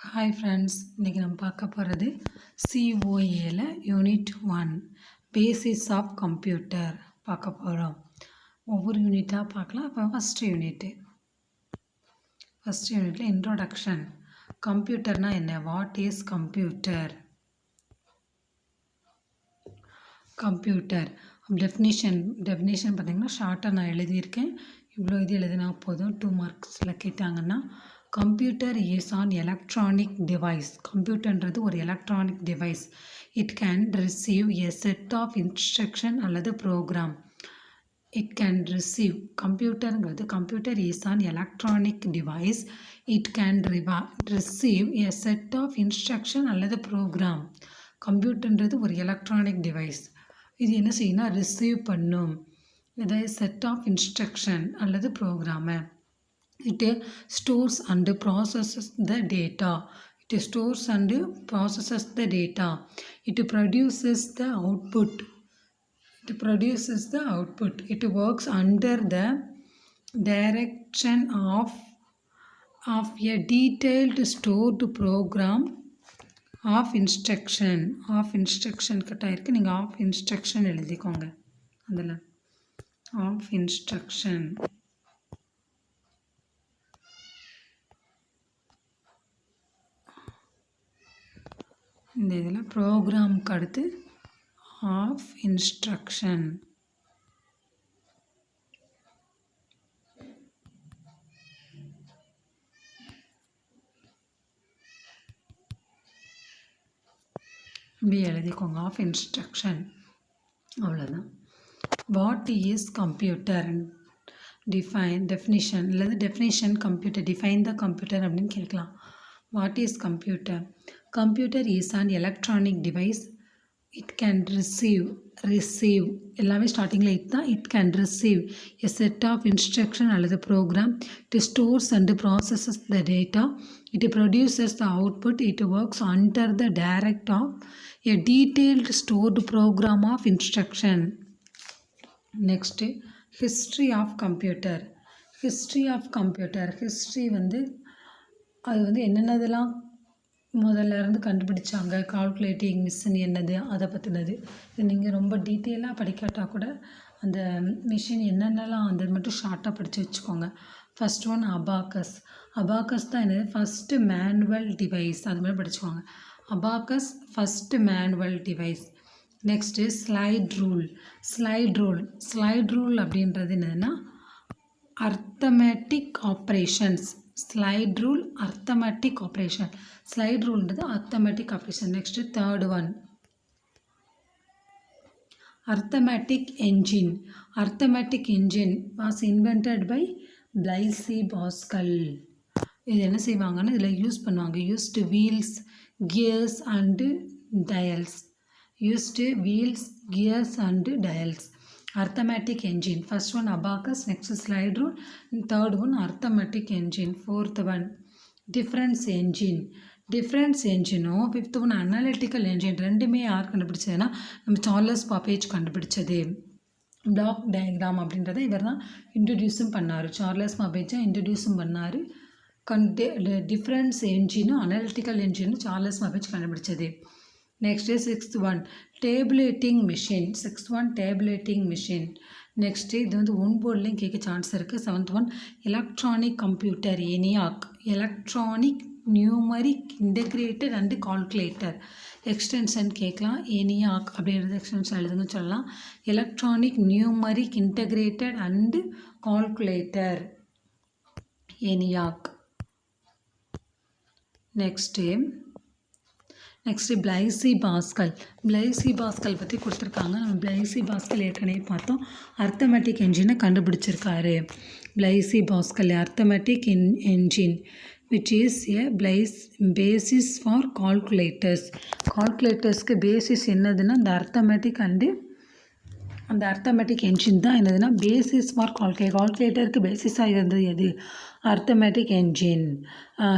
Hi friends, இன்றைக்கி நம்ம பார்க்க போகிறது COAல யூனிட் 1 பேசிஸ் ஆஃப் கம்ப்யூட்டர் பார்க்க போகிறோம். ஒவ்வொரு யூனிட்டாக பார்க்கலாம். இப்போ ஃபஸ்ட்டு யூனிட்டில் இன்ட்ரோடக்ஷன். கம்ப்யூட்டர்னால் என்ன? What is computer? Computer definition பார்த்திங்கன்னா ஷார்ட்டாக நான் எழுதியிருக்கேன். இவ்வளோ இது எழுதினா போதும். 2 மார்க்ஸில் கேட்டாங்கன்னா, computer is an electronic device. கம்ப்யூட்டர்ன்றது ஒரு electronic device. It can receive a set of instruction அல்லது program. It can receive computer is an electronic device. It can receive a set of instruction அல்லது ப்ரோக்ராம். கம்ப்யூட்டர்ன்றது ஒரு electronic device. இது என்ன செய்யணும்னா receive பண்ணும் ஏதாவது செட் ஆஃப் இன்ஸ்ட்ரக்ஷன் அல்லது ப்ரோக்ராமை. It stores and processes the data. It produces the output. It works under the direction of a detailed stored program of instruction. கரெக்டாக இருக்குது. நீங்கள் ஆஃப் இன்ஸ்ட்ரக்ஷன் எழுதிக்கோங்க. அதில் ஆஃப் இன்ஸ்ட்ரக்ஷன் இந்த இதில் ப்ரோக்ராமுக்கு அடுத்து ஆஃப் இன்ஸ்ட்ரக்ஷன். இப்படி எழுதிக்கோங்க. ஆஃப் இன்ஸ்ட்ரக்ஷன் அவ்வளோதான். What is computer? டெஃபினிஷன் அல்லது definition computer. Define the computer அப்படின்னு கேட்கலாம். What is computer? Computer is an electronic device. It can receive எல்லாமே ஸ்டார்டிங்கில் இதுதான். It can receive a set of instruction அல்லது program. It stores and processes the data. It produces the output. It works under the direct of a detailed stored program of instruction. Next, history of computer. History அது என்னென்னதெல்லாம் முதல்ல இருந்து கண்டுபிடிச்சாங்க, calculating machine என்னது, அதை பற்றினது. இது நீங்கள் ரொம்ப டீட்டெயிலாக படிக்காட்டால் கூட அந்த மிஷின் என்னென்னலாம் அது மட்டும் ஷார்ட்டாக படித்து வச்சுக்கோங்க. ஃபஸ்ட் ஒன் அபாக்கஸ் தான் என்னது? First manual device. அது மாதிரி படிச்சுக்கோங்க. Abacus first manual device. Next slide rule அப்படின்றது என்னதுன்னா arithmetic operations. Slide rule arithmetic operation. Slide ரூல்ன்றது arithmetic operation. Next third one arithmetic engine was invented by Blaise Pascal. இது என்ன செய்வாங்கன்னா இதில் யூஸ் பண்ணுவாங்க. Used wheels, gears and dials. Arithmetic engine. First one abacus, next slide rule, third one arithmetic engine, fourth one difference engine. Fifth one analytical engine. ரெண்டுமே யார் கண்டுபிடிச்சதுன்னா நம்ம Charles Babbage கண்டுபிடிச்சது. Block diagram அப்படின்றத இவர் தான் இன்ட்ரடியூஸும் பண்ணார். சார்லஸ் பாப்பேஜ் தான் இன்ட்ரடியூஸும் பண்ணார். டிஃப்ரென்ஸ் என்ஜினும் அனாலிட்டிக்கல் என்ஜினும் சார்லஸ் பாப்பேஜ் கண்டுபிடிச்சது. Next is sixth one tabulating machine. Next இது வந்து ஒன் போர்ட்லேயும் கேட்க சான்ஸ் இருக்குது. Seventh one electronic computer ENIAC. Electronic numeric integrated and calculator. Extension கேட்கலாம். ENIAC அப்படின்றது எக்ஸ்டென்ஷன் எழுதுன்னு சொல்லலாம். Electronic numeric integrated and calculator ENIAC. Next Blaise Pascal பற்றி கொடுத்துருக்காங்க. நம்ம பிளைசி பாஸ்கல் ஏற்கனவே பார்த்தோம். அர்த்தமேட்டிக் என்ஜினை கண்டுபிடிச்சிருக்காரு. Blaise Pascal arithmetic engine which is a basis for கால்குலேட்டர்ஸ்க்கு பேசிஸ் என்னதுன்னா அந்த அர்த்தமேட்டிக் என்ஜின் தான் என்னதுன்னா பேசிஸ் ஃபார் கால்குலேட்டருக்கு பேசிஸாக இருந்தது எது? Arithmetic engine.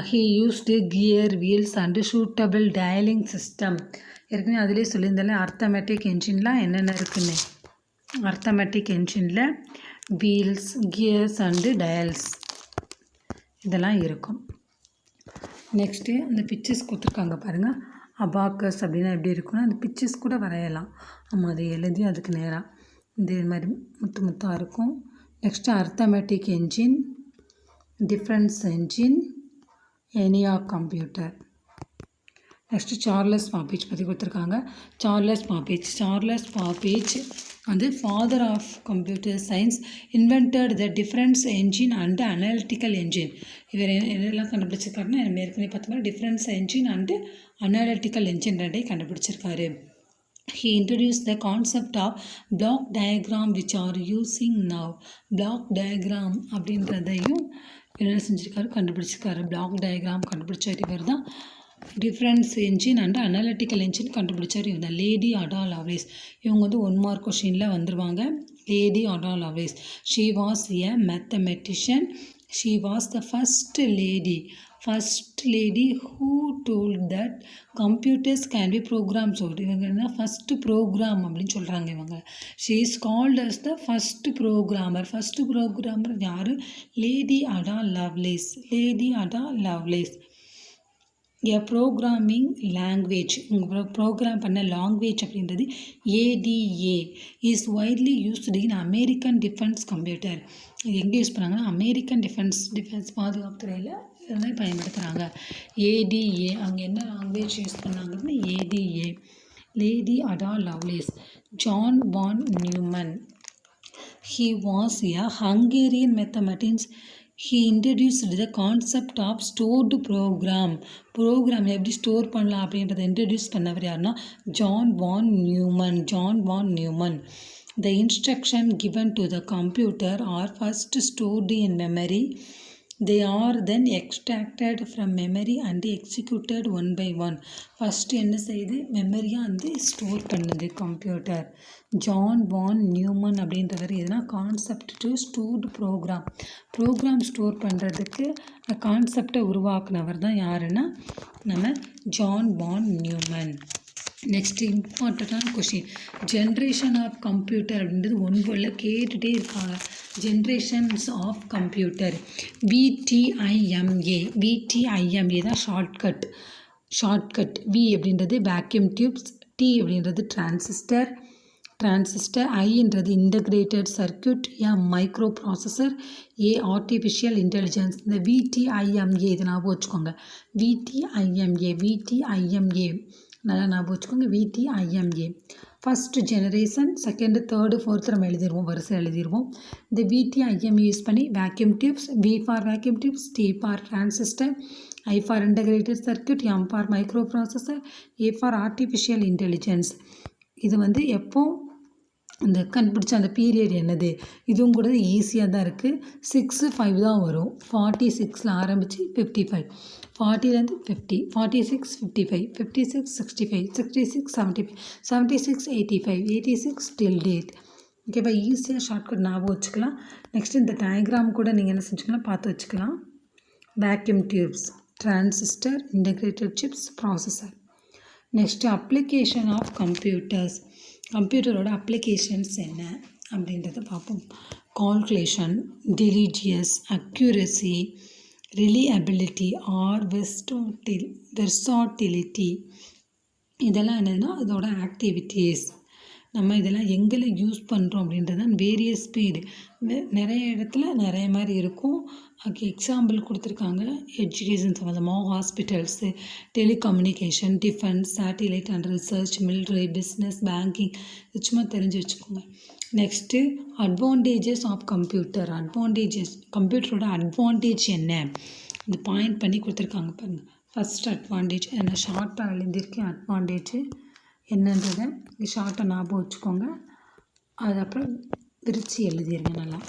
He used gear, wheels and suitable dialing system. ஏற்கனவே அதிலே சொல்லியிருந்தாலே அர்த்தமேட்டிக் என்ஜின்லாம் என்னென்ன இருக்குன்னு. அர்த்தமேட்டிக் என்ஜினில் வீல்ஸ், கியர்ஸ் அண்டு டயல்ஸ் இதெல்லாம் இருக்கும். நெக்ஸ்ட்டு அந்த பிக்சர்ஸ் கொடுத்துருக்காங்க பாருங்கள். அபாக்கஸ் அப்படின்னா எப்படி இருக்குன்னா அந்த பிக்சர்ஸ் கூட வரையலாம். நம்ம அதை எழுதி அதுக்கு நேராக இந்த மாதிரி முத்து முத்தாக இருக்கும். Next arithmetic engine, difference engine, ENIAC computer. Next Charles Babbage பற்றி கொடுத்துருக்காங்க. சார்லஸ் பாப்பேஜ் வந்து father of computer science, invented the difference engine and analytical engine. இவர் எதெல்லாம் கண்டுபிடிச்சிருக்காருன்னா நம்ம ஏற்கனவே பார்த்தோம்னா difference engine and analytical engine ரெண்டையும் கண்டுபிடிச்சிருக்காரு. He introduced the concept of block diagram which are using now. Block diagram அப்படின்றதையும் என்ன செஞ்சுருக்காரு, கண்டுபிடிச்சிருக்காரு. பிளாக் டயக்ராம் கண்டுபிடிச்சார் இவர் தான். Difference engine and analytical engine கண்டுபிடிச்சார் இவர் தான். லேடி அடா லவ்லேஸ், இவங்க வந்து 1 மார்க் கொஷினில் வந்துடுவாங்க. Lady Ada Lovelace, she was a mathematician. She was the first lady who told that computers can be programmed. So இவங்க என்ன ஃபஸ்ட்டு ப்ரோக்ராம் அப்படின்னு சொல்கிறாங்க இவங்க. She is called as the first programmer யார்? Lady Ada Lovelace. A programming language, உங்கள் program பண்ண language அப்படின்றது ADA is widely used in American defence computer. இது எங்கே யூஸ் பண்ணாங்கன்னா அமெரிக்கன் டிஃபென்ஸ் பாதுகாப்பு துறையில் இதெல்லாம் பயன்படுத்துகிறாங்க. ADA அங்கே என்ன லாங்குவேஜ் யூஸ் பண்ணாங்கன்னா ADA. Lady Ada Lovelace. John von Neumann, he was a Hungarian mathematician. He introduced the concept of stored program. எப்படி ஸ்டோர் பண்ணலாம் அப்படின்றத இன்ட்ரடியூஸ் பண்ணவர் யாருன்னா John von Neumann. The instruction given to the computer are first stored in memory. They are then extracted from memory and executed one by one. First என்ன செய்யுது, மெமரியாக வந்து store பண்ணுது computer. John von Neumann அப்படின்றவர் எதுனா concept to stored program store பண்ணுறதுக்கு கான்செப்டை உருவாக்குனவர் தான் யாருன்னா நம்ம ஜான் வான் நியூமன். நெக்ஸ்ட் இம்பார்ட்டண்ட்டான கொஷின், ஜென்ரேஷன் ஆஃப் கம்ப்யூட்டர் அப்படின்றது ஒன்றில் கேட்டுகிட்டே இருக்காங்க. ஜென்ரேஷன்ஸ் ஆஃப் கம்ப்யூட்டர் VTIMA தான் ஷார்ட்கட். V அப்படின்றது வேக்யூம் டியூப்ஸ், T அப்படின்றது டிரான்சிஸ்டர், ஐன்றது integrated circuit, microprocessor, artificial intelligence. இந்த VTIMA இதை ஞாபகம் வச்சுக்கோங்க. VTIMA நல்லா ஞாபகம் வச்சுக்கோங்க. VTIMA first generation, second, third, fourth நம்ம வரிசை எழுதிடுவோம். இந்த VTIMA யூஸ் பண்ணி vacuum tubes, V for vacuum tubes, T for transistor, I for integrated circuit, M for micro processor, A for artificial intelligence. இது வந்து எப்போ இந்த கண்டுபிடிச்ச அந்த பீரியட் என்னது, இதுவும் கூட ஈஸியாக தான் இருக்குது. 6-5 தான் வரும். 46 ஆரம்பித்து 55, 40 50, 46 55, 56 65, 66 75, 76 85, 86 till date. ஓகேப்பா, ஈஸியாக ஷார்ட்கட் ஞாபகம் வச்சுக்கலாம். நெக்ஸ்ட் இந்த டயக்ராம் கூட நீங்கள் என்ன செஞ்சுக்கலாம், பார்த்து வச்சுக்கலாம். Vacuum tubes, transistor, integrated chips, processor. Next application of கம்ப்யூட்டரோட அப்ளிகேஷன்ஸ் என்ன அப்படின்றத பார்ப்போம். Calculation, diligence, accuracy, reliability or versatility. இதெல்லாம் என்னதுன்னா அதோட ஆக்டிவிட்டீஸ். நம்ம இதெல்லாம் எங்கே யூஸ் பண்ணுறோம் அப்படின்றது தான் வேரியஸ் ஸ்பீடு. நிறைய இடத்துல நிறைய மாதிரி இருக்கும். அதுக்கு எக்ஸாம்பிள் கொடுத்துருக்காங்க. எஜுகேஷன் சம்மந்தமாக hospitals, telecommunication, defence, satellite and research, military, business, banking. இது சும்மா தெரிஞ்சு வச்சுக்கோங்க. நெக்ஸ்ட்டு அட்வான்டேஜஸ் ஆஃப் கம்ப்யூட்டரோட அட்வான்டேஜ் என்ன, இந்த பாயிண்ட் பண்ணி கொடுத்துருக்காங்க பாருங்கள். ஃபஸ்ட் அட்வான்டேஜ் என்ன, ஷார்ட்டாக எழுந்திருக்கேன். அட்வான்டேஜ் என்னன்றதை ஷார்ட்டாக ஞாபகம் வச்சுக்கோங்க. அதுக்கப்புறம் விரித்து எழுதிடுங்க நல்லா.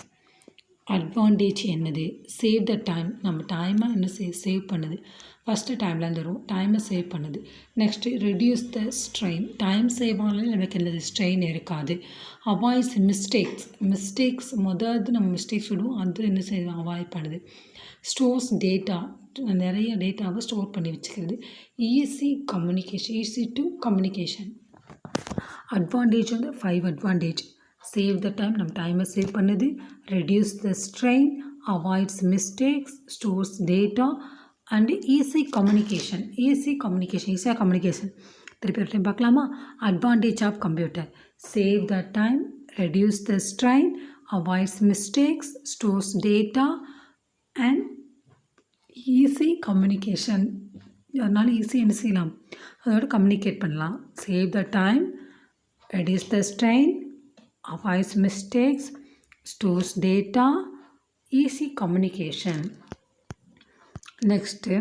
அட்வான்டேஜ் என்னது, சேவ் த டைம், நம்ம டைமை என்ன சேவ் பண்ணுது. ஃபஸ்ட்டு டைமில் தரும், டைமை சேவ் பண்ணுது. Next reduce the strain, time save ஆனாலும் நமக்கு என்னது ஸ்ட்ரெயின் இருக்காது. அவாய்ட்ஸ் மிஸ்டேக்ஸ் முதல்ல நம்ம மிஸ்டேக்ஸ் விடுவோம், அது என்ன செய்யுது அவாய்ட் பண்ணுது. ஸ்டோர்ஸ் டேட்டா, நிறைய டேட்டாவை ஸ்டோர் பண்ணி வச்சுக்கிறது. Easy to communication. அட்வான்டேஜ் வந்து 5 அட்வான்டேஜ். சேவ் த டைம், நம்ம டைமை சேவ் பண்ணுது. Reduce the strain, avoids mistakes, stores data and easy communication. ஈஸியாக கம்யூனிகேஷன் திருப்பி ஒரு டைம் பார்க்கலாமா? Advantage of computer: save the time, reduce the strain, avoids mistakes, stores data and easy communication. அதனால easy என்ன செய்யலாம், அதோட கம்யூனிகேட் பண்ணலாம். Save the time, reduce the strain, avoids mistakes, stores data, easy communication. Next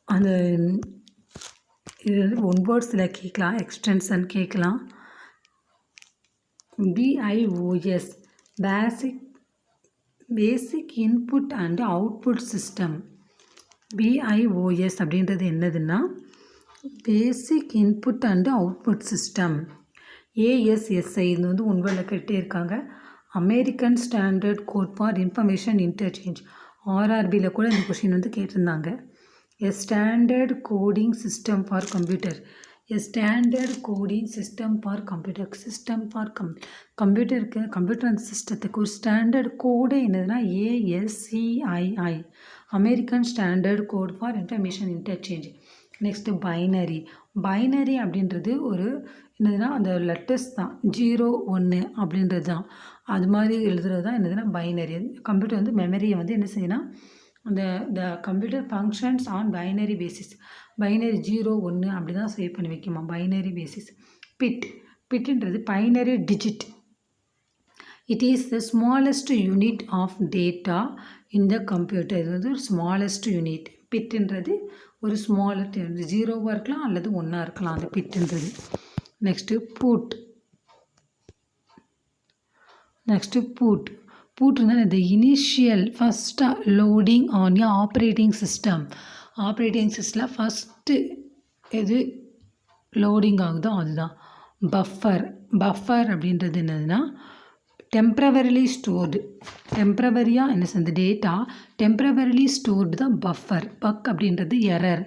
அந்த இது வந்து one வேர்ட்ஸில் கேட்கலாம், எக்ஸ்டென்ஷன் கேட்கலாம். BIOS basic input and output system. பிஐஓஎஸ் அப்படின்றது என்னதுன்னா basic input and output system. ASSI இது வந்து ஒன்வேர்டில் கேட்டே இருக்காங்க. American standard code for information interchange. ஆர்ஆர்பியில் கூட இந்த கொஷின் வந்து கேட்டிருந்தாங்க. A standard coding system for computer. A standard coding system for computer. கம்ப்யூட்டருக்கு கம்ப்யூட்டர் அந்த சிஸ்டத்துக்கு ஒரு ஸ்டாண்டர்ட் கோடு என்னதுன்னா ASCII, American standard code for information interchange. Next binary அப்படின்றது ஒரு என்னதுன்னா அந்த லெட்டர்ஸ் தான், 0 1 அப்படின்றது தான். அது மாதிரி எழுதுறது தான் என்னதுன்னா பைனரி. கம்ப்யூட்டர் வந்து மெமரியை வந்து என்ன செய்யணும், the computer functions on binary basis. Binary 0 1 அப்படி தான் சேவ் பண்ணி வைக்குமா, பைனரி பேசிஸ். பிட்ன்றது binary digit. It is the smallest unit of data in the computer. இது வந்து ஒரு ஸ்மாலஸ்ட் யூனிட். பிட்ன்றது ஒரு ஸ்மாலஸ்ட் யூனிட், 0வாக இருக்கலாம் அல்லது 1ஆக இருக்கலாம் அந்த பிட்ன்றது. நெக்ஸ்ட்டு பூட் இருந்தால் இந்த இனிஷியல் ஃபஸ்ட்டாக loading on a operating system. Operating சிஸ்டமில் ஃபஸ்ட்டு எது லோடிங் ஆகுதோ அதுதான் பஃபர் அப்படின்றது என்னதுன்னா டெம்ப்ரவரிலி ஸ்டோர்டு. டெம்ப்ரவரியாக என்ன செய்யுது டேட்டா டெம்ப்ரவரிலி ஸ்டோர்டு தான் பஃபர். பக் அப்படின்றது எரர்,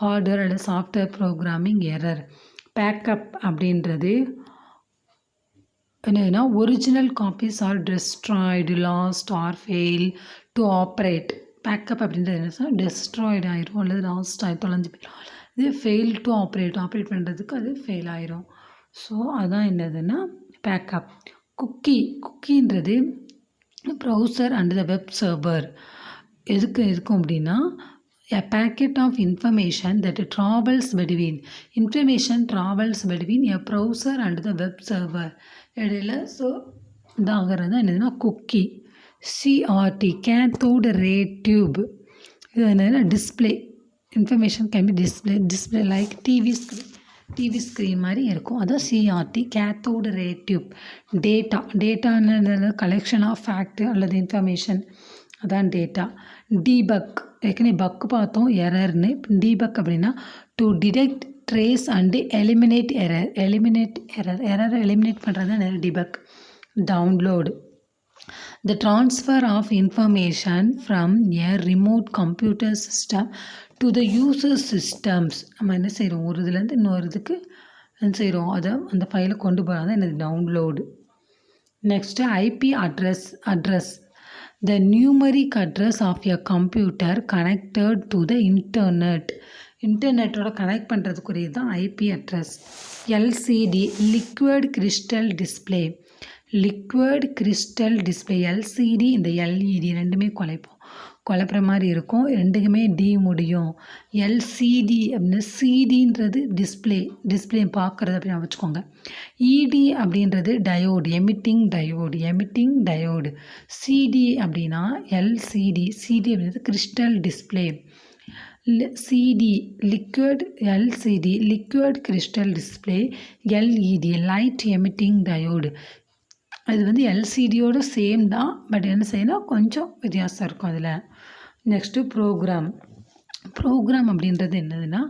ஹார்ட்வேர் அல்லது சாஃப்ட்வேர் ப்ரோக்ராமிங் எரர். பேக்கப் அப்படின்றது என்னதுன்னா original copies are destroyed, lost or fail to operate. Backup அப்படின்றது என்ன, டெஸ்ட்ராய்டு ஆயிரும் அல்லது லாஸ்ட் ஆகி தொலைஞ்சு போயிடும். இது ஃபெயில் டு ஆப்ரேட் பண்ணுறதுக்கு அது ஃபெயில் ஆயிரும். ஸோ அதுதான் என்னதுன்னா பேக்கப். குக்கின்றது browser and the web server. எதுக்கு இருக்கும் அப்படின்னா a packet of information that travels between a browser and the web server இடையில. ஸோ இதாகிறது என்னதுன்னா cookie. CRT cathode ray tube. இது என்னதுன்னா display. Information can be display like TV screen மாதிரி இருக்கும். அதான் CRT கேத்தோடு ரே டியூப். டேட்டான்னு collection of fact அல்லது இன்ஃபர்மேஷன், அதான் டேட்டா. டீபக் ஏற்கனவே பக்கு பார்த்தோம், எரர்னு. டீபக் அப்படின்னா to detect, trace and eliminate error. எரரை எலிமினேட் பண்ணுறது தான் debug. Download the transfer of information from a remote computer system to the user systems. நம்ம என்ன செய்கிறோம், ஒரு இதுலேருந்து இன்னொரு இதுக்கு என்ன செய்கிறோம், அதை அந்த ஃபைலை கொண்டு போகிறது தான் என்னது download. Next IP address. The numeric address of a computer connected to the internet. இன்டர்நெட்டோட கனெக்ட் பண்ணுறதுக்குரியது தான் IP address. LCD liquid crystal display. LCD இந்த LED ரெண்டுமே குழப்புற மாதிரி இருக்கும், ரெண்டுக்குமே டி முடியும். LCD அப்படின்னு சிடின்றது டிஸ்பிளே பார்க்குறது அப்படின்னு வச்சுக்கோங்க. ED அப்படின்றது டயோடு, எமிட்டிங் டயோடு. CD அப்படின்னா LCD அப்படின்றது crystal display. LCD liquid crystal display. LED light emitting diode. அது வந்து LCDயோட சேம் தான், பட் என்ன செய்யணும், கொஞ்சம் வித்தியாசம் இருக்கும் அதில். நெக்ஸ்ட்டு ப்ரோக்ராம் அப்படின்றது என்னதுன்னா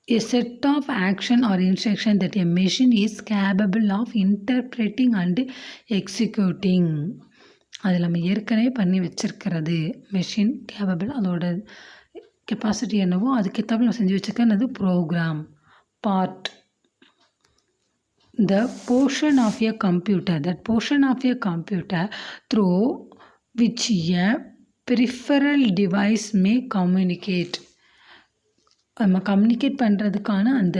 a set of action or instruction that a machine is capable of interpreting and executing. அது நம்ம ஏற்கனவே பண்ணி வச்சுருக்கிறது. மெஷின் கேபபிள், அதோட கெப்பாசிட்டி என்னவோ அதுக்கேற்றாப்புல நம்ம செஞ்சு வச்சுருக்கிறது program. Port the portion of a computer through which a peripheral device may communicate. நம்ம கம்யூனிகேட் பண்ணுறதுக்கான அந்த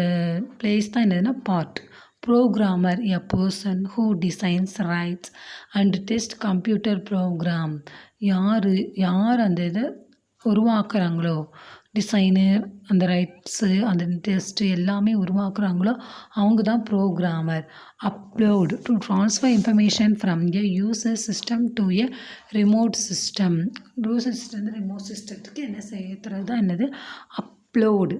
பிளேஸ் தான் என்னதுன்னா port. Programmer a person who designs writes and test computer program. யார் அந்த இதை உருவாக்குறாங்களோ, டிசைனர், அந்த ரைட்ஸு, அந்த டெஸ்ட்டு எல்லாமே உருவாக்குறாங்களோ அவங்க தான் programmer. Upload to transfer information from a user system to a remote system. User system ரிமோட் சிஸ்டத்துக்கு என்ன செய்யறது தான் என்னது upload.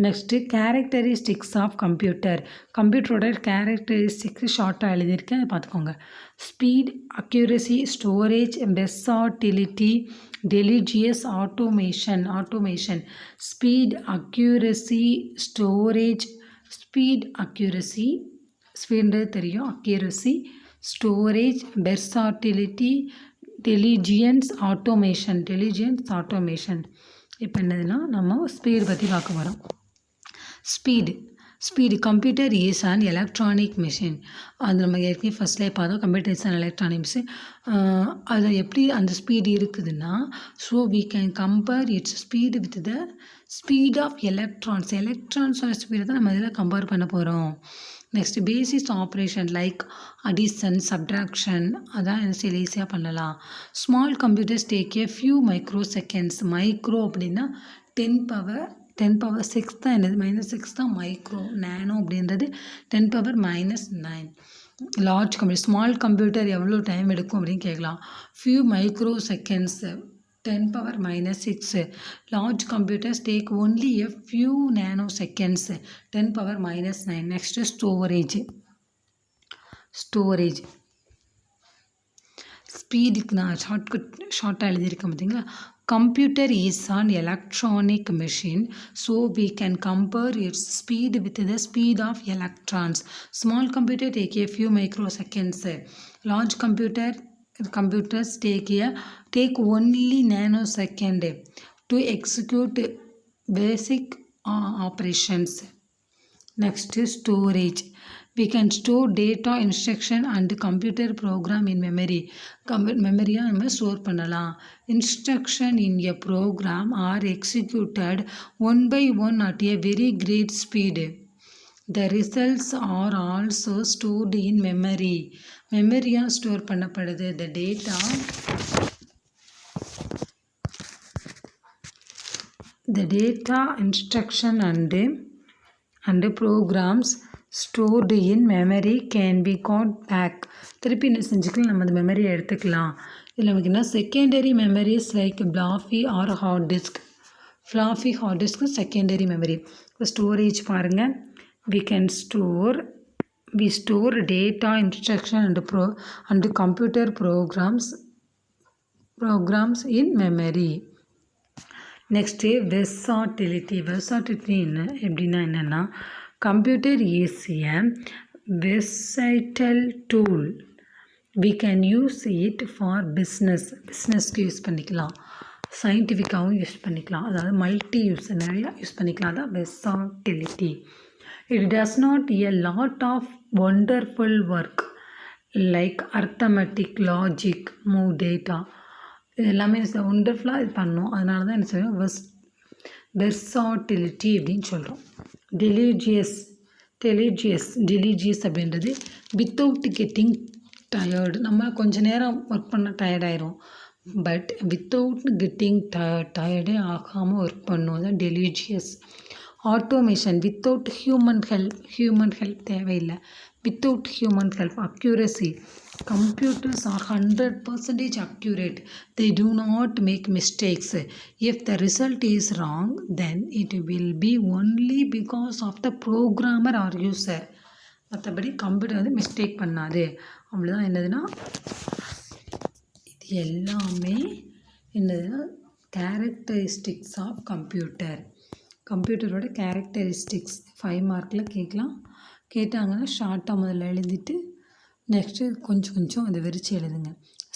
Next characteristics of computer. கம்ப்யூட்டரோட கேரக்டரிஸ்டிக்ஸ் ஷார்ட்டாக எழுதியிருக்கேன், அதை பார்த்துக்கோங்க. Speed, accuracy, storage, versatility, diligence, automation. Speed, accuracy, storage. ஸ்பீடுன்றது தெரியும், accuracy, storage, versatility, diligence, automation. இப்போ என்னதுன்னா நம்ம ஸ்பீடு பற்றி பார்க்க வரோம். Speed computer is an electronic machine. அது நம்ம ஏற்கனவே ஃபஸ்ட்லேயே பார்த்தோம், computer is an electronic machine. அது எப்படி அந்த ஸ்பீடு இருக்குதுன்னா, so we can compare its speed with the speed of எலக்ட்ரான்ஸோட ஸ்பீடை தான் நம்ம இதில் கம்பேர் பண்ண போகிறோம். Next basis operation like addition, subtraction, அதான் என்ன ஈஸியாக பண்ணலாம். Small computers take a few micro seconds. Micro அப்படின்னா 10⁻6 தான் என்னது, -6 தான் மைக்ரோ. நேனோ அப்படின்றது 10⁻−9. லார்ஜ் கம்ப்யூட்டர், ஸ்மால் கம்ப்யூட்டர் எவ்வளோ டைம் எடுக்கும் அப்படின்னு கேட்கலாம். Few micro seconds, 10⁻−6. Large computers take only a few nano seconds, 10⁻−9. Next storage. ஸ்பீடுக்கு நான் ஷார்ட்டாக எழுதியிருக்கேன் பார்த்தீங்களா. Computer is an electronic machine, so we can compare its speed with the speed of electrons. Small computer take a few microseconds. Large computers take only nanosecond to execute basic operations. Next is storage. We can store data, instruction and computer program in memory. மெமரியாக நம்ம store பண்ணலாம். Instruction in a program are executed one by one at a very great speed. The results are also stored in memory. மெமரியாக store பண்ணப்படுது. The data, instruction and programs stored in memory can be got back. திருப்பி என்ன செஞ்சுக்கலாம், நம்ம அந்த மெமரியை எடுத்துக்கலாம். இதில் நமக்கு என்ன secondary memories like fluffy hard disk secondary memory. இப்போ ஸ்டோரேஜ் பாருங்கள். we store data, instruction and computer programs in memory. Next versatility எப்படின்னா என்னென்னா, computer is a versatile tool. we can use it for பிஸ்னஸ்க்கு யூஸ் பண்ணிக்கலாம், சயின்டிஃபிக்காகவும் use பண்ணிக்கலாம், அதாவது multi use நிறையா யூஸ் பண்ணிக்கலாம். அதான் versatility. It does not a lot of wonderful work like arithmetic, logic, move data. இது எல்லாமே ஒண்டர்ஃபுல்லாக இது பண்ணோம். அதனால தான் என்ன சொல்கிறோம், வெர்சாட்டிலிட்டி அப்படின்னு சொல்கிறோம். டெலிஜியஸ் அப்படின்றது வித்தவுட் கெட்டிங் டயர்டு. நம்ம கொஞ்சம் நேரம் ஒர்க் பண்ண டயர்டாயிரும், பட் வித்தவுட் கெட்டிங் டயர்டே ஆகாமல் ஒர்க் பண்ணும். அதான் diligence. Automation without human help தேவையில்லை, without human help. Accuracy, computers are 100% accurate. They do not make mistakes. If the result is wrong, then it will be only because of the programmer or user. மற்றபடி computer வந்து mistake பண்ணாது. அவ்வளோதான். என்னதுன்னா இது எல்லாமே என்னதுன்னா characteristics of கம்ப்யூட்டரோட characteristics 5 மார்க்கில் கேட்டாங்கன்னா ஷார்ட்டாக முதல்ல எழுதிட்டு நெக்ஸ்ட்டு கொஞ்சம் அதை விரித்து எழுதுங்க.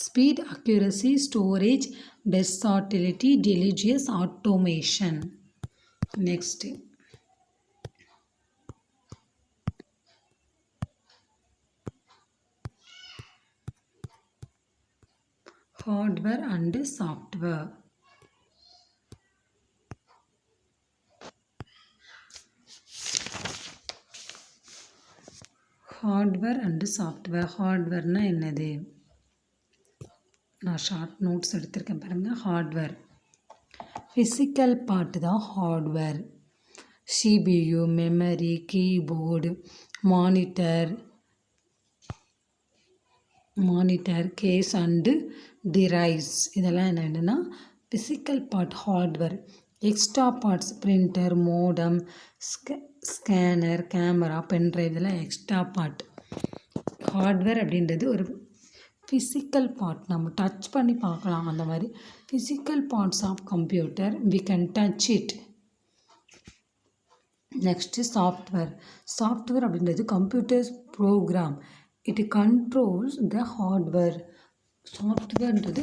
Speed, accuracy, storage, versatility, diligence, automation. Next hardware and software. Hardware and software. ஹார்ட்வேர்னால் என்னது? நான் ஷார்ட் நோட்ஸ் எடுத்திருக்கேன் பாருங்கள். ஹார்ட்வேர் ஃபிசிக்கல் பார்ட்டு தான் hardware. CPU, memory, keyboard, monitor, case and drives இதெல்லாம் என்னென்னா physical part hardware. Extra parts printer, modem, scanner, camera, pen drive இதெல்லாம் extra part. Hardware அப்படின்றது ஒரு ஃபிசிக்கல் பார்ட், நம்ம டச் பண்ணி பார்க்கலாம். அந்த மாதிரி physical parts of computer we can touch it. Next software. Software அப்படின்றது computers program, it controls the hardware. சாஃப்ட்வேர்ன்றது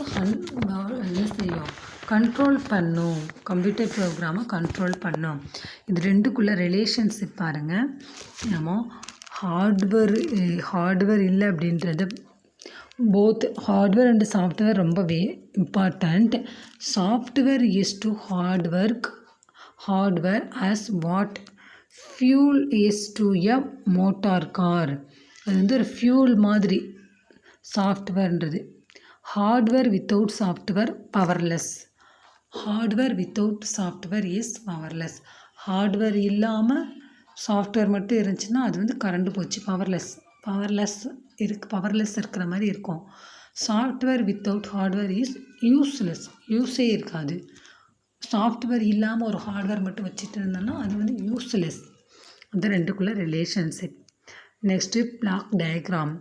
என்ன செய்யும்? கண்ட்ரோல் பண்ணும், கம்ப்யூட்டர் ப்ரோக்ராமை கண்ட்ரோல் பண்ணும். இது ரெண்டுக்குள்ளே ரிலேஷன்ஷிப் பாருங்கள். நம்ம ஹார்ட்வேர் இல்லை அப்படின்றது போத் ஹார்ட்வேர் அண்ட் சாஃப்ட்வேர் ரொம்பவே important. Software is to hardware as what fuel is to a motor car. அது வந்து ஒரு ஃபியூல் மாதிரி சாஃப்ட்வேர்ன்றது. Hardware without software powerless. Hardware without software is powerless. Hardware இல்லாமல் சாஃப்ட்வேர் மட்டும் இருந்துச்சுன்னா அது வந்து கரண்டு போச்சு, பவர்லெஸ் இருக்கிற மாதிரி இருக்கும். Software without hardware is useless, யூஸே இருக்காது. சாஃப்ட்வேர் இல்லாமல் ஒரு ஹார்ட்வேர் மட்டும் வச்சுட்டு இருந்தோன்னா அது வந்து யூஸ்லெஸ். அந்த ரெண்டுக்குள்ளே ரிலேஷன்ஷிப். Next block diagram.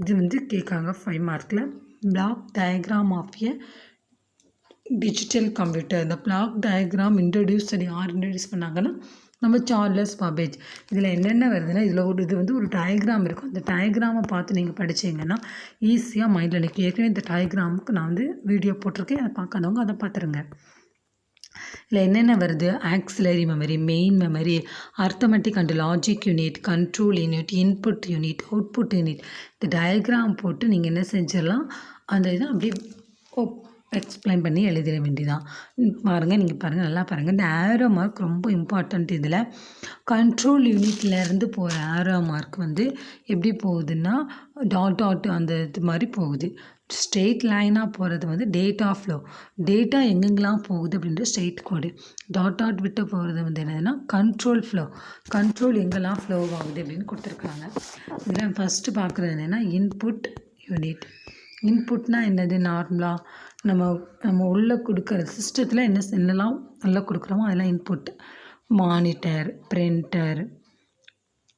இது வந்து கேட்காங்க 5 மார்க்கில். Block diagram of a digital computer. இந்த பிளாக் டயக்ராம் யார் இன்ட்ரடியூஸ் பண்ணாங்கன்னா நம்ம சார்லஸ் பாபேஜ். இதில் என்னென்ன வருதுன்னா இது வந்து ஒரு டயக்ராம் இருக்கும். அந்த டயக்ராமை பார்த்து நீங்கள் படித்தீங்கன்னா ஈஸியாக மைண்டில் நிற்கும். ஏற்கனவே இந்த டயக்ராமுக்கு நான் வந்து வீடியோ போட்டிருக்கேன், அதை பார்க்காதவங்க அதை பார்த்துருங்க. இதில் என்னென்ன வருது? Auxiliary memory, main memory, arithmetic and logic unit, control unit, input unit, output unit. இந்த டயக்ராம் போட்டு நீங்கள் என்ன செஞ்சிடலாம், அந்த இதை அப்படியே எக்ஸ்பிளைன் பண்ணி எழுதிட வேண்டியதான். நீங்கள் பாருங்கள், நல்லா பாருங்கள். இந்த ஆரோ மார்க் ரொம்ப இம்பார்ட்டண்ட். இதில் கண்ட்ரோல் யூனிட்லேருந்து போகிற ஆரோ மார்க் வந்து எப்படி போகுதுன்னா டாட் அந்த இது மாதிரி போகுது. ஸ்ட்ரெயிட் லைனாக போகிறது வந்து டேட்டா ஃப்ளோ. டேட்டா எங்கெங்கெல்லாம் போகுது அப்படின்ற ஸ்ட்ரெயிட் கோடு. டாட் விட்டு போகிறது வந்து என்னதுன்னா கண்ட்ரோல் ஃப்ளோ. கண்ட்ரோல் எங்கெல்லாம் ஃப்ளோ ஆகுது அப்படின்னு கொடுத்துருக்காங்க. இதில் ஃபஸ்ட்டு பார்க்குறது என்னென்னா இன்புட் யூனிட். இன்புட்னால் என்னது? நார்மலாக நம்ம உள்ளே கொடுக்குற சிஸ்டத்தில் என்னெல்லாம் நல்லா கொடுக்குறோமோ அதெல்லாம் input. Monitor, printer,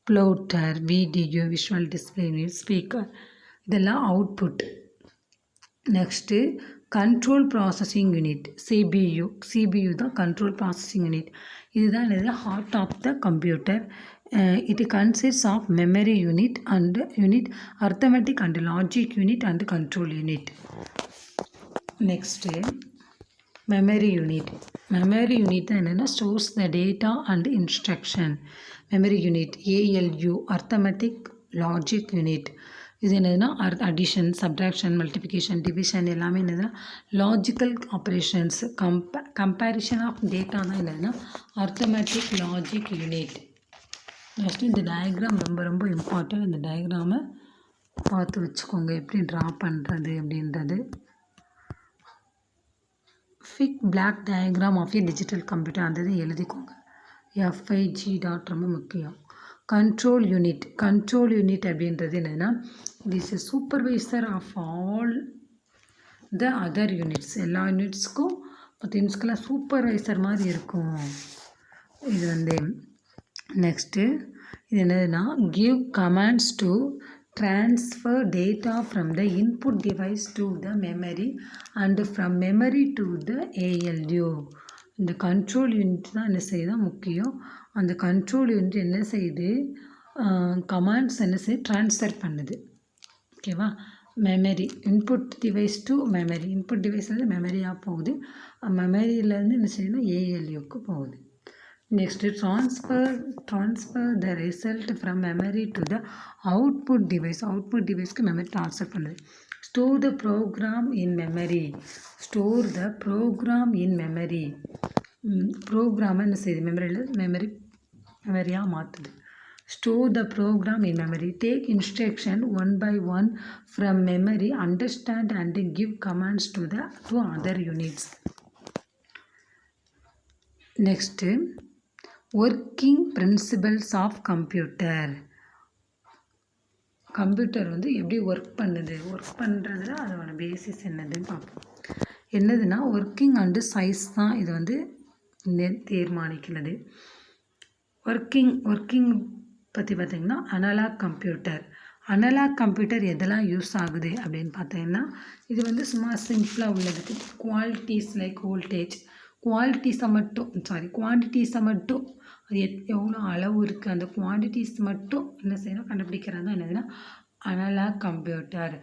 plotter, video, visual display unit, speaker இதெல்லாம் output. Next control processing unit, CPU தான் கண்ட்ரோல் ப்ராசஸிங் யூனிட். இதுதான் என்னது? Heart of the computer. it consists of memory unit, arithmetic and logic unit and control unit. Next, memory unit. Memory unit என்னன்னா stores the data and instruction. Memory unit ALU, arithmetic logic unit. இது என்னதுன்னா addition, subtraction, multiplication, division எல்லாமே என்னதுன்னா logical operations. Comparison of data தான் என்னதுன்னா arithmetic logic unit. Next இந்த diagram ரொம்ப important. இந்த டயக்ராமை பார்த்து வச்சுக்கோங்க எப்படி ட்ரா பண்ணுறது அப்படின்றது. Fig block diagram of a digital computer அந்த இதை எழுதிக்கோங்க. FIG டாட் ரொம்ப முக்கியம். கண்ட்ரோல் யூனிட் அப்படின்றது என்னென்னா it is supervisor of all the other units. எல்லா யூனிட்ஸ்க்கும் மற்ற யூனிட்ஸ்க்கெல்லாம் சூப்பர்வைசர் மாதிரி இருக்கும் இது வந்து. நெக்ஸ்ட்டு இது என்னதுன்னா give commands to transfer data from the input device to the memory and from memory to the ALU. இந்த கண்ட்ரோல் யூனிட் தான் என்ன செய்யுது முக்கியம். அந்த கண்ட்ரோல் யூனிட் என்ன செய்யுது? கமாண்ட்ஸ் என்ன செய்யுது? ட்ரான்ஸ்ஃபர் பண்ணுது. ஓகேவா? Memory input device to memory. Input device வந்து மெமரியாக போகுது. மெமரியிலேருந்து என்ன செய்யணும்? ALUக்கு போகுது. Next transfer the result from memory to the output device. Output டிவைஸ்க்கு மெமரி ட்ரான்ஸ்ஃபர் பண்ணுது. Store the program in memory. Store the program in memory. Program என்ன செய்யுது மெமரியாக மாற்றுது. Store the program in memory. Take instruction one by one from memory. Understand and give commands to other units. Next, working principles of computer. Computer எப்படி work பண்ணுறதுல அதோட basis என்னதுன்னு பார்ப்போம். என்னதுன்னா working and size தான் இது தீர்மானிக்கிறது. ஒர்க்கிங் பற்றி பார்த்திங்கன்னா அனலாக் கம்ப்யூட்டர் எதெல்லாம் யூஸ் ஆகுது அப்படின்னு பார்த்தீங்கன்னா இது சும்மா சிம்பிளாக உள்ளதுக்கு குவாலிட்டிஸ் லைக் வோல்டேஜ் குவான்டிட்டிஸை மட்டும் அது எவ்வளோ அளவு இருக்குது அந்த குவான்டிட்டிஸ் மட்டும் என்ன செய்யணும் கண்டுபிடிக்கிறது தான் என்னதுன்னா analog computer.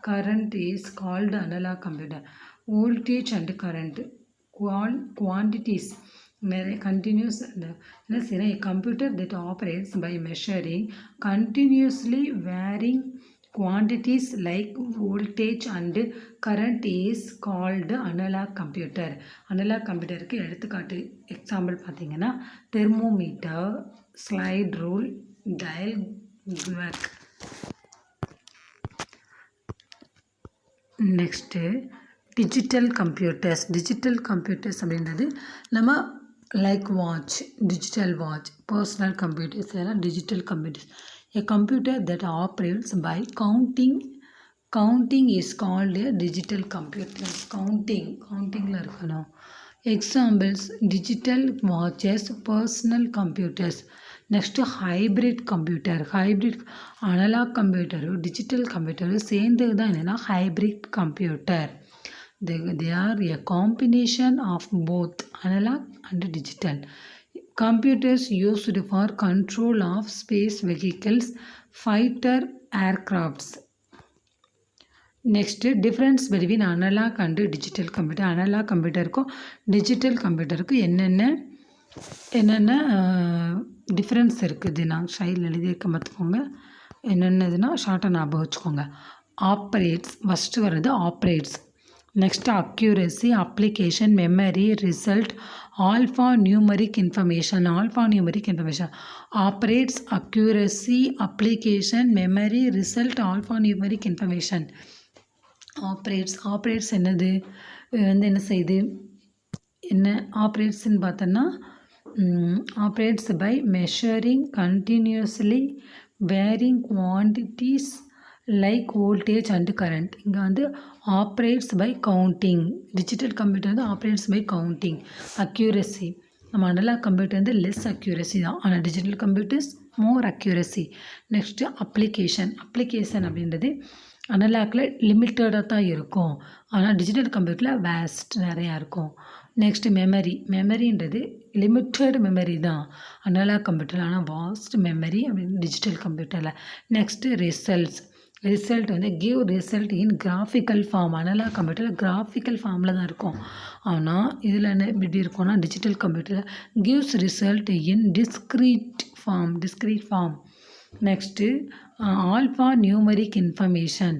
Current is called analog computer. Voltage and current quantities continuous என்ன செய்யணும் a computer that operates by measuring continuously varying quantities like voltage and current is called analog computer. Analog கம்ப்யூட்டருக்கு எடுத்துக்காட்டு எக்ஸாம்பிள் பார்த்தீங்கன்னா thermometer, slide rule, dial, gauge. Next digital computers அப்படின்றது நம்ம like watch, digital watch, personal computers இதெல்லாம் digital computers. A computer that operates by counting is called a digital computer. countingல இருக்கணும். Examples digital watches, personal computers. Next hybrid computer. Analog கம்ப்யூட்டரும் digital கம்ப்யூட்டரும் சேர்ந்தது தான் என்னென்னா hybrid computer. They are a combination of both analog and digital. Computers used for control of space vehicles, fighter aircrafts. Next, difference between analog and digital computer. Analog கம்ப்யூட்டருக்கும் digital கம்ப்யூட்டருக்கும் என்னென்ன difference இருக்குது நான் ஷைல் எழுதியிருக்க பார்த்துக்கோங்க. என்னென்னதுன்னா ஷார்ட்டாக ஞாபகம் வச்சுக்கோங்க. ஆப்ரேட்ஸ் ஃபஸ்ட்டு வர்றது operates. Next, accuracy, application, memory, result, alphanumeric information. Operates, accuracy, application, memory, result, alphanumeric information. Operates என்னது என்ன செய்யுது ஆப்ரேட்ஸ்ன்னு பார்த்தோன்னா operates by measuring continuously varying quantities like voltage and current. இங்கே operates by counting. Digital computer operates by counting. accuracy நம்ம analogue computer less accuracy தான், ஆனால் digital computers மோர் accuracy. Next application அப்படின்றது அனலாக்கில் லிமிட்டடாக தான் இருக்கும், ஆனால் டிஜிட்டல் கம்ப்யூட்டரில் வேஸ்ட் நிறையா இருக்கும். நெக்ஸ்ட்டு மெமரின்றது லிமிட்டட் மெமரி தான் அனலாக் கம்ப்யூட்டரில், ஆனால் வாஸ்ட் மெமரி அப்படின்னு டிஜிட்டல் கம்ப்யூட்டரில். Next result give result in graphical form. Analog கம்ப்யூட்டரில் கிராஃபிக்கல் ஃபார்மில் தான் இருக்கும், ஆனால் இதில் என்ன எப்படி இருக்கும்னா டிஜிட்டல் கம்ப்யூட்டரில் gives result in discrete form. Next alphanumeric information.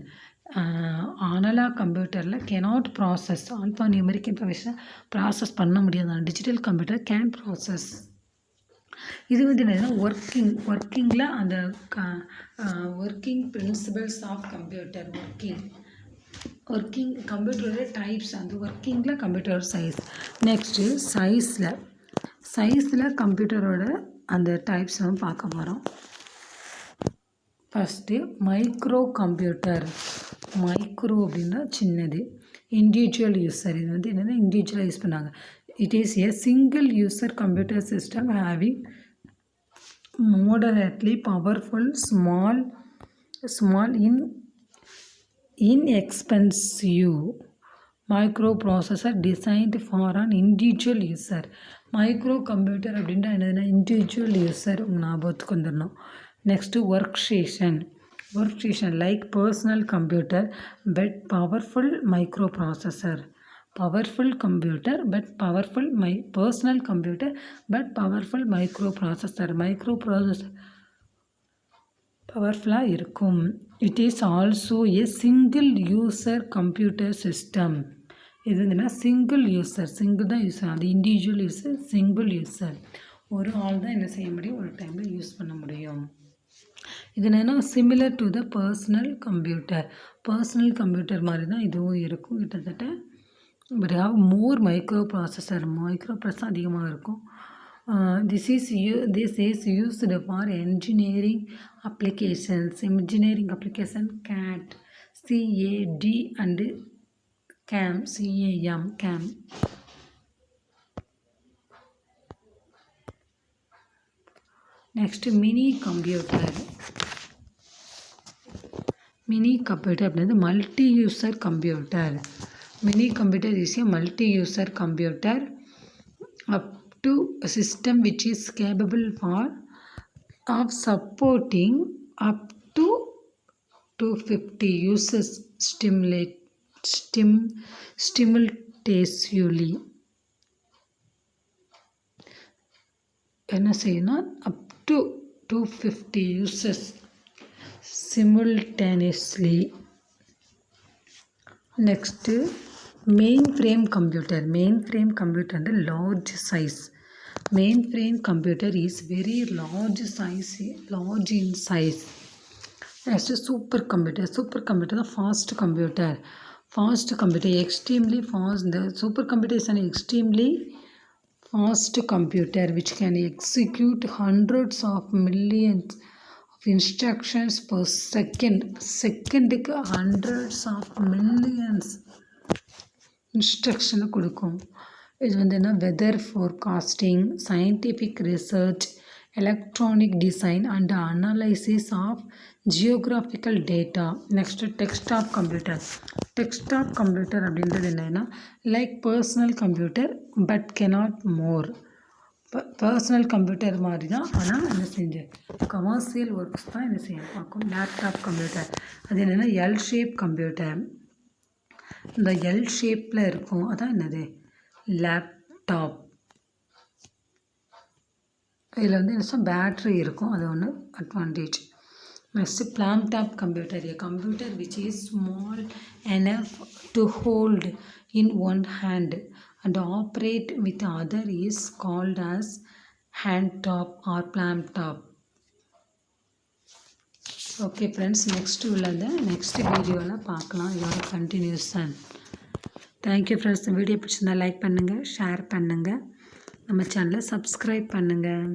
Analog கம்ப்யூட்டரில் கெனாட் ப்ராசஸ் ஆல்ஃபா நியூமரிக் இன்ஃபர்மேஷனை ப்ராசஸ் பண்ண முடியாது, ஆனால் டிஜிட்டல் கம்ப்யூட்டர் கேன் ப்ராசஸ். இது என்னதுன்னா ஒர்க்கிங்கில் அந்த working principles of computer. Working கம்ப்யூட்டரோட டைப்ஸ், அந்த ஒர்க்கிங்கில் கம்ப்யூட்டர் சைஸ். நெக்ஸ்ட்டு சைஸில் கம்ப்யூட்டரோட அந்த டைப்ஸ் நம்ம பார்க்க போகிறோம். First micro computer. மைக்ரோ அப்படின்னா சின்னது. இண்டிவிஜுவல் யூஸர், இது என்னென்னா இண்டிவிஜுவலாக யூஸ் பண்ணாங்க. It is a single user computer system having moderately powerful, small inexpensive microprocessor designed for an individual user. Micro computer அப்படின்ட்டு என்னதுன்னா இண்டிவிஜுவல் யூஸர் ஞாபகத்துக்கு வந்துடணும். Next workstation like personal computer but powerful microprocessor. Powerful computer but personal computer but powerful microprocessor பவர்ஃபுல்லாக இருக்கும். It is also a single user computer system. இது வந்துன்னா single user, single தான் user, அது individual user, single user, ஒரு ஆள் தான் என்ன செய்ய முடியும், ஒரு டைமில் யூஸ் பண்ண முடியும். இது என்னென்னா similar to the personal computer, personal computer மாதிரி தான் இதுவும் இருக்கும் கிட்டத்தட்ட. But have more micro processor அதிகமாக இருக்கும். This is used for engineering applications, CAD, CAD and CAM. Next, mini computer. Mini computer is a multi-user computer. Mini computer is a multi-user computer up to a system which is capable of supporting up to 250 users simultaneously. என்ன செய்யணும், up to 250 users simultaneously. Next, mainframe computer. Mainframe computer is large size. Mainframe computer is very large in size. Next, supercomputer. Supercomputer is fast computer. Fast computer, extremely fast. The supercomputer is an extremely fast computer which can execute hundreds of millions of instructions per second. செகண்டுக்கு hundreds of millions instruction கொடுக்கும். இது வந்து என்ன, weather forecasting, scientific research, electronic design and analysis of geographical data. Next desktop computer. Desktop computer அப்படின்றது என்னென்னா like personal computer but cannot more. Personal computer மாதிரி தான், ஆனால் என்ன செஞ்சு கமர்ஷியல் ஒர்க்ஸ் தான் என்ன செய்ய பார்க்கும். லேப்டாப் கம்ப்யூட்டர் அது என்னென்னா எல் ஷேப் கம்ப்யூட்டர். இந்த எல் ஷேப்பில் இருக்கும், அதான் என்னது லேப்டாப். இதில் வந்து என்ன பேட்ரி இருக்கும், அது ஒன்று advantage. Next laptop computer, a computer which is small enough to hold in one hand and operate with the other is called as hand top or laptop. Okay friends, next உள்ளதை next வீடியோவில் பார்க்கலாம், இதோட continuation. Thank you friends. இந்த video பிடிச்சிருந்தா like பண்ணுங்கள், share பண்ணுங்கள், நம்ம சேனலை சப்ஸ்கிரைப் பண்ணுங்கள்.